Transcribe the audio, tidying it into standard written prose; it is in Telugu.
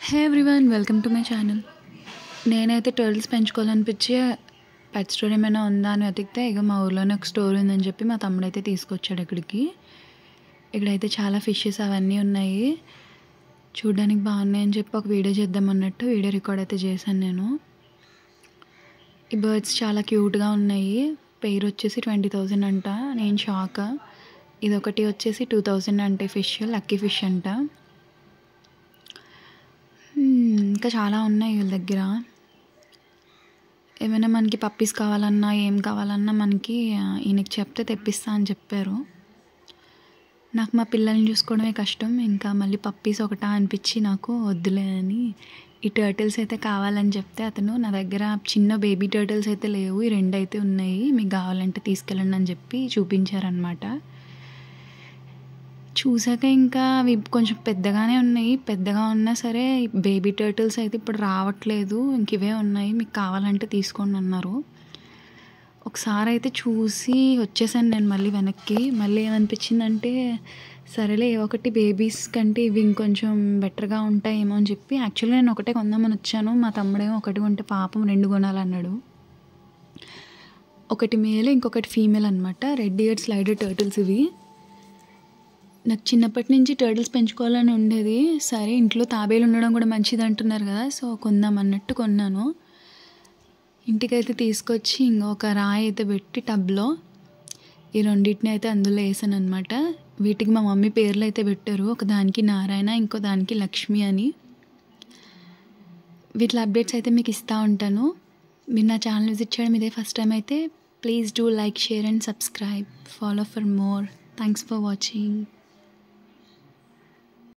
Hey everyone, welcome to my channel. నేనైతే టర్టిల్స్ పెంచుకోవాలనిపించి పెట్ స్టోర్ ఏమైనా ఉందా అని వెతికితే ఇక మా ఊర్లోనే ఒక స్టోర్ ఉందని చెప్పి మా తమ్ముడు అయితే తీసుకొచ్చాడు ఇక్కడికి. ఇక్కడైతే చాలా ఫిషెస్ అవన్నీ ఉన్నాయి, చూడడానికి బాగున్నాయి అని చెప్పి ఒక వీడియో చేద్దాం అన్నట్టు వీడియో రికార్డ్ అయితే చేశాను నేను. ఈ బర్డ్స్ చాలా క్యూట్గా ఉన్నాయి. పేరు వచ్చేసి 20,000 అంట. నేను షాక్. ఇదొకటి వచ్చేసి 2,000 అంటే ఫిష్, లక్కీ ఫిష్ అంట. ఇంకా చాలా ఉన్నాయి వీళ్ళ దగ్గర. ఏమైనా మనకి పప్పీస్ కావాలన్నా ఏం కావాలన్నా మనకి ఈయనకి చెప్తే తెప్పిస్తా అని చెప్పారు. నాకు మా పిల్లల్ని చూసుకోవడమే కష్టం, ఇంకా మళ్ళీ పప్పీస్ ఒకటా అనిపించి నాకు వద్దులే అని ఈ టర్టిల్స్ అయితే కావాలని చెప్తే అతను నా దగ్గర చిన్న బేబీ టర్టిల్స్ అయితే లేవు, ఈ 2 అయితే ఉన్నాయి, మీకు కావాలంటే తీసుకెళ్ళండి అని చెప్పి చూపించారనమాట. చూసాక ఇంకా అవి కొంచెం పెద్దగానే ఉన్నాయి. పెద్దగా ఉన్నా సరే బేబీ టర్టిల్స్ అయితే ఇప్పుడు రావట్లేదు, ఇంక ఇవే ఉన్నాయి, మీకు కావాలంటే తీసుకోండి అన్నారు. ఒకసారి అయితే చూసి వచ్చేసాను నేను మళ్ళీ వెనక్కి. మళ్ళీ ఏమనిపించిందంటే సరేలే ఒకటి బేబీస్ కంటే ఇవి ఇంకొంచెం బెటర్గా ఉంటాయేమో అని చెప్పి యాక్చువల్గా నేను ఒకటే కొందామని వచ్చాను. మా తమ్ముడేమో ఒకటి కొంటే పాపం 2 కొనాలన్నాడు. ఒకటి మేల్ ఇంకొకటి ఫీమేల్ అనమాట. రెడ్ ఇయర్డ్ స్లైడర్ టర్టిల్స్ ఇవి. నాకు చిన్నప్పటి నుంచి టర్టిల్స్ పెంచుకోవాలని ఉండేది. సరే ఇంట్లో తాబేలు ఉండడం కూడా మంచిది అంటున్నారు కదా, సో కొందాం అన్నట్టు కొన్నాను. ఇంటికైతే తీసుకొచ్చి ఇంకొక రాయి అయితే పెట్టి టబ్లో ఈ రెండింటిని అయితే అందులో వేసాను అనమాట. వీటికి మా మమ్మీ పేర్లు అయితే పెట్టారు, ఒక దానికి నారాయణ, ఇంకో దానికి లక్ష్మి అని. వీటి అప్డేట్స్ అయితే మీకు ఇస్తూ ఉంటాను. మీరు నా ఛానల్ విజిట్ చేయడం ఇదే ఫస్ట్ టైం అయితే please do like, share and subscribe. Follow for more. Thanks for watching.